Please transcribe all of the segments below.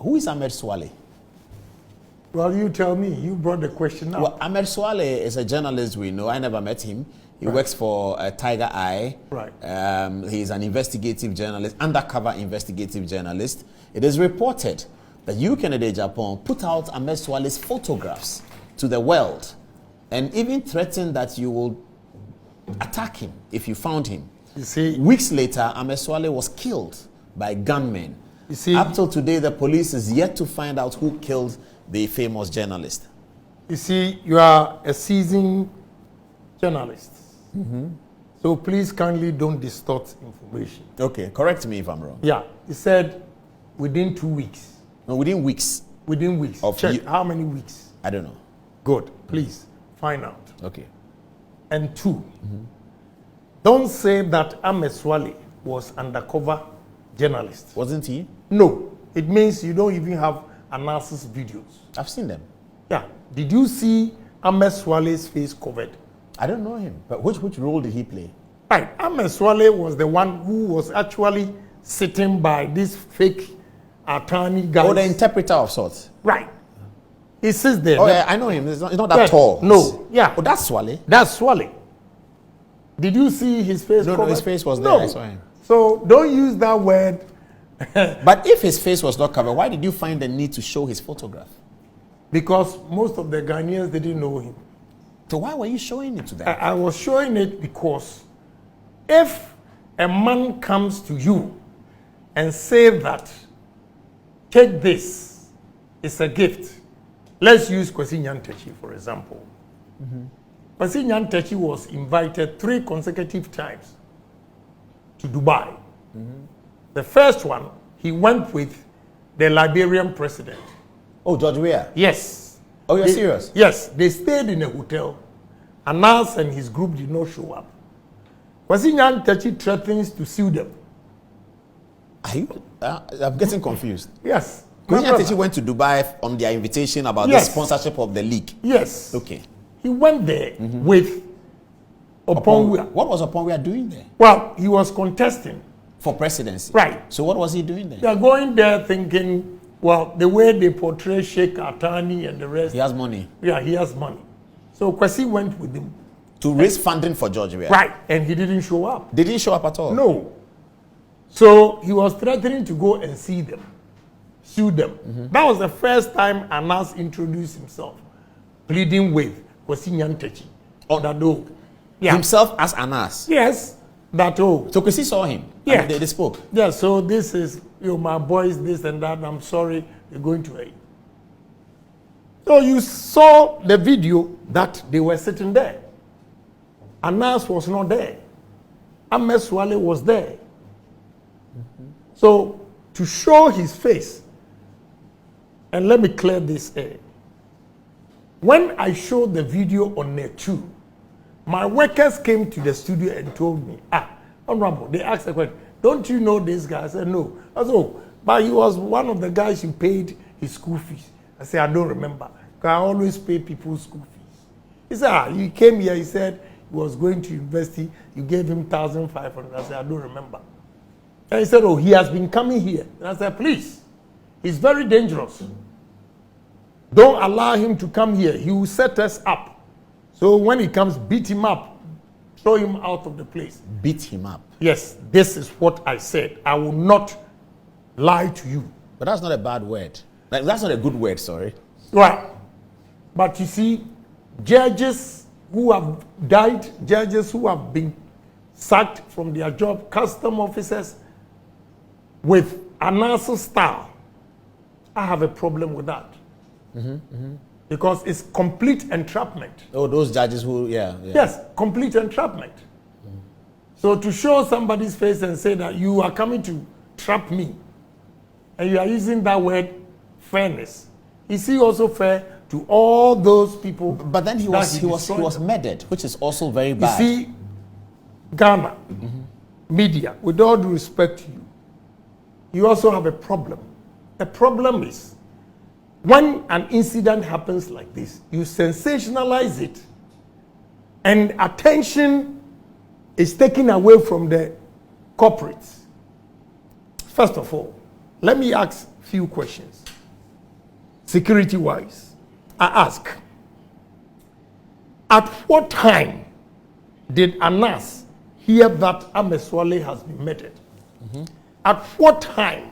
Who is Ahmed Suale? Well, you tell me. You brought the question up. Well, Ahmed Suale is a journalist we know. I never met him. He works for Tiger Eye. Right. He's an investigative journalist, undercover investigative journalist. It is reported that you, Kennedy Agyapong, put out Ahmed Suale's photographs to the world and even threatened that you will attack him if you found him. You see, weeks later, Ahmed Suale was killed by gunmen. You see, up till today, the police is yet to find out who killed the famous journalist. You see, you are a seasoned journalist. So please kindly don't distort information. Okay, correct me if I'm wrong. Yeah, he said within 2 weeks. No, within weeks. Within weeks. Of Check how many weeks. I don't know. Good. Please find out. Okay. And 2, don't say that Ahmed Suale was undercover journalist. Wasn't he? No, it means you don't even have analysis videos. I've seen them. Yeah. Did you see Ahmed Suale's face covered? I don't know him, but which role did he play? Right. Ahmed Suale was the one who was actually sitting by this fake attorney guy. Oh, the interpreter of sorts. Right. He sits there. Oh, yeah, I know him. It's not that tall. No. Yeah. Oh, that's Suale. That's Suale. Did you see his face covered? No, his face was there. No. I saw him. So don't use that word. But if his face was not covered, why did you find the need to show his photograph? Because most of the Ghanaians didn't know him. So why were you showing it to them? I was showing it because if a man comes to you and say that, take this, it's a gift. Let's use Kwesi Nyantakyi, for example. Kwesi Nyantakyi was invited 3 consecutive times to Dubai. The first one, he went with the Liberian president. Oh, George Weah? Yes. Oh, you're serious? Yes. They stayed in a hotel. Anas and his group did not show up. Kwesi Nyantakyi threatens to sue them. Are you? I'm getting confused. Yes. Kwesi Nyantakyi went to Dubai on their invitation about the sponsorship of the league. Yes. Okay. He went there with Opongwea. What was Opongwea doing there? Well, he was contesting. For presidency? Right. So what was he doing there? They are going there thinking, well, the way they portray Sheikh Atani and the rest. He has money. Yeah, he has money. So Kwesi went with him. To raise funding for George Weah. Right. And he didn't show up. Did he show up at all? No. So he was threatening to go and see them, sue them. That was the first time Anas introduced himself, pleading with Kwesi Nyantakyi. Oh, that oh, yeah. Himself as Anas? Yes. That oh. So Kwesi saw him? Yeah. And they spoke? Yeah, so this is, my boys, this and that, I'm sorry, they're going to aid. So you saw the video that they were sitting there. Anas was not there. Ahmed Suale was there. So to show his face, and let me clear this air. When I showed the video on Net 2, my workers came to the studio and told me, Honorable, they asked the question, don't you know this guy? I said, no. I said, oh, but he was one of the guys you paid his school fees. I said, I don't remember. Because I always pay people's school fees. He said, you came here, he said he was going to university, you gave him 1,500. I said, I don't remember. And he said, oh, he has been coming here. And I said, please, he's very dangerous. Don't allow him to come here. He will set us up. So when he comes, beat him up. Throw him out of the place. Beat him up? Yes, this is what I said. I will not lie to you. But that's not a bad word. Like, that's not a good word, sorry. Right. But you see, judges who have died, judges who have been sacked from their job, custom officers with Anasa style, I have a problem with that. Because it's complete entrapment. Oh, those judges who, yeah. Yes, complete entrapment. So to show somebody's face and say that you are coming to trap me, and you are using that word fairness, is he also fair to all those people? But then he was murdered, which is also very bad. You see, Ghana media, with all due respect to you, you also have a problem. The problem is, when an incident happens like this, you sensationalize it, and attention is taken away from the corporates. First of all, let me ask a few questions. security-wise, I ask, at what time did Anas hear that Ahmed Suale has been murdered? At what time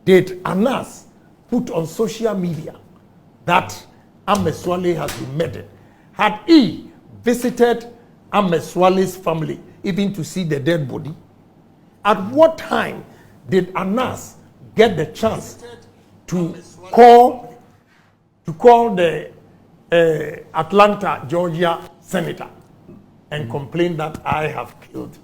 did Anas put on social media that Ahmed Suale has been murdered? Had he visited Ahmed Suale's family even to see the dead body? At what time did Anas get the chance to call the Atlanta, Georgia senator and complain that I have killed?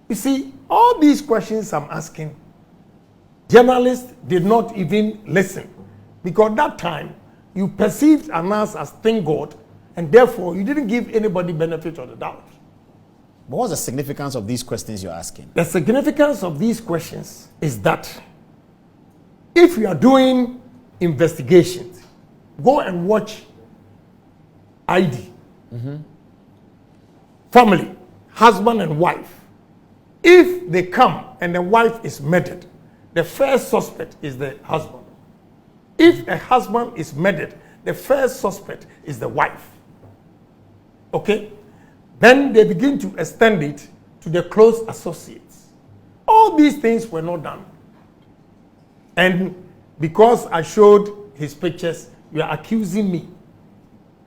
You see, all these questions I'm asking, journalists did not even listen, because that time you perceived Anas as thank God, and therefore you didn't give anybody benefit of the doubt. But what's the significance of these questions you're asking? The significance of these questions is that if you are doing investigations, go and watch ID, family, husband and wife. If they come and the wife is murdered, the first suspect is the husband. If a husband is murdered, the first suspect is the wife. Okay? Then they begin to extend it to the close associates. All these things were not done. And because I showed his pictures, you are accusing me.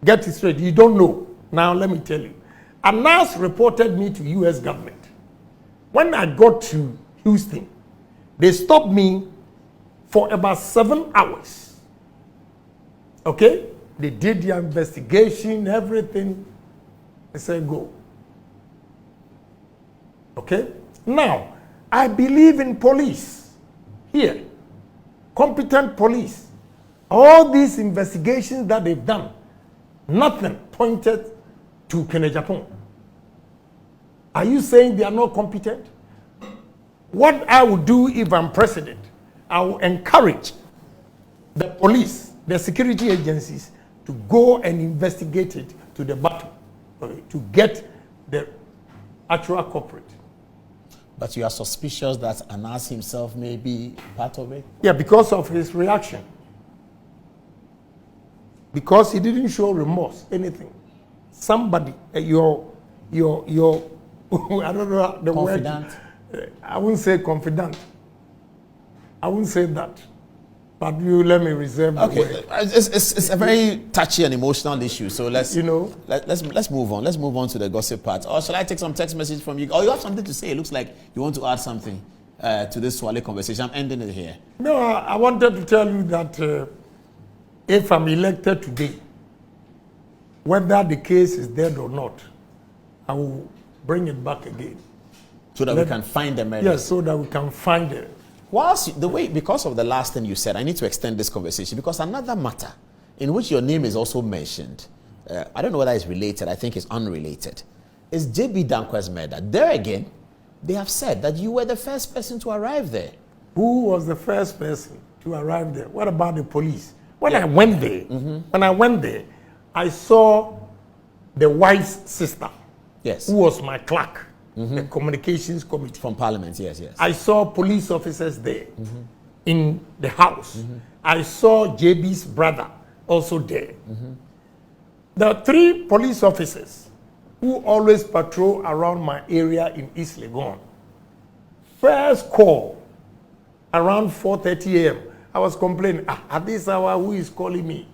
Get it straight. You don't know. Now let me tell you. Anas reported me to U.S. government. When I got to Houston, they stopped me for about 7 hours. Okay? They did their investigation, everything. They said, go. Okay? Now, I believe in police. Here. Competent police. All these investigations that they've done, nothing pointed to Agyapong. Are you saying they are not competent? What I would do if I'm president, I will encourage the police, the security agencies, to go and investigate it to the bottom, okay, to get the actual culprit. But you are suspicious that Anas himself may be part of it? Yeah, because of his reaction. Because he didn't show remorse, anything. Somebody, your I don't know the confident word. I wouldn't say confident. I wouldn't say that. But you let me reserve the word. It's a very touchy and emotional issue. So let's let's move on. Let's move on to the gossip part. Or shall I take some text message from you? Oh, you have something to say. It looks like you want to add something to this Suale conversation. I'm ending it here. No, I wanted to tell you that if I'm elected today, whether the case is dead or not, I will bring it back again. So that we can find the murder. Yes, so that we can find it. Whilst the way, because of the last thing you said, I need to extend this conversation because another matter in which your name is also mentioned, I don't know whether it's related, I think it's unrelated, is JB Danquah's murder. There again, they have said that you were the first person to arrive there. Who was the first person to arrive there? What about the police? When I went there, I saw the wife's sister, yes, who was my clerk, the communications committee. From Parliament, yes, yes. I saw police officers there in the house. I saw JB's brother also there. There are 3 police officers who always patrol around my area in East Legon. First call, around 4:30 a.m., I was complaining, at this hour, who is calling me?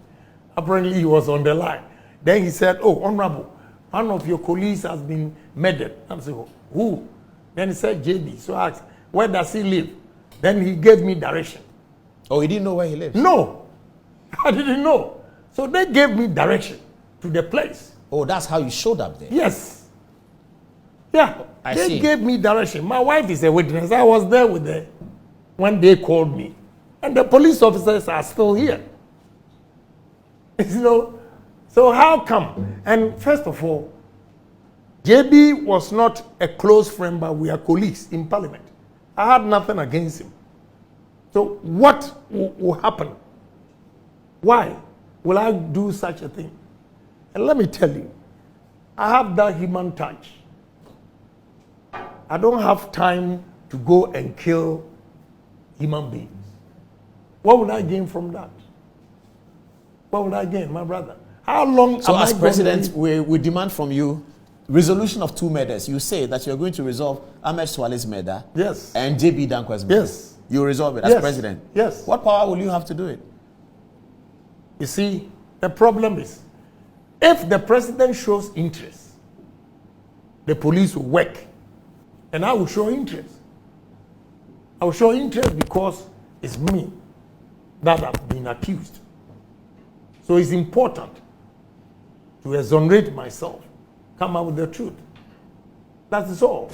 Apparently, he was on the line. Then he said, oh, Honorable, one of your colleagues has been murdered. I said, who? Then he said, JB. So I asked, where does he live? Then he gave me direction. Oh, he didn't know where he lives? No, I didn't know. So they gave me direction to the place. Oh, that's how you showed up there? Yes. Yeah, they gave me direction. My wife is a witness. I was there with them when they called me. And the police officers are still here. You know, so how come? And first of all, JB was not a close friend, but we are colleagues in Parliament. I had nothing against him. So what will happen? Why will I do such a thing? And let me tell you, I have that human touch. I don't have time to go and kill human beings. What would I gain from that? What would I gain, my brother? How long So am as I president, we demand from you resolution of 2 murders. You say that you're going to resolve Ahmed Suale's murder, Yes. and JB Danquah's murder. Yes. You resolve it as Yes. president. Yes. What power will you have to do it? You see, the problem is, if the president shows interest, the police will work. And I will show interest. I will show interest because it's me that have been accused. So it's important to exonerate myself, come out with the truth. That is all.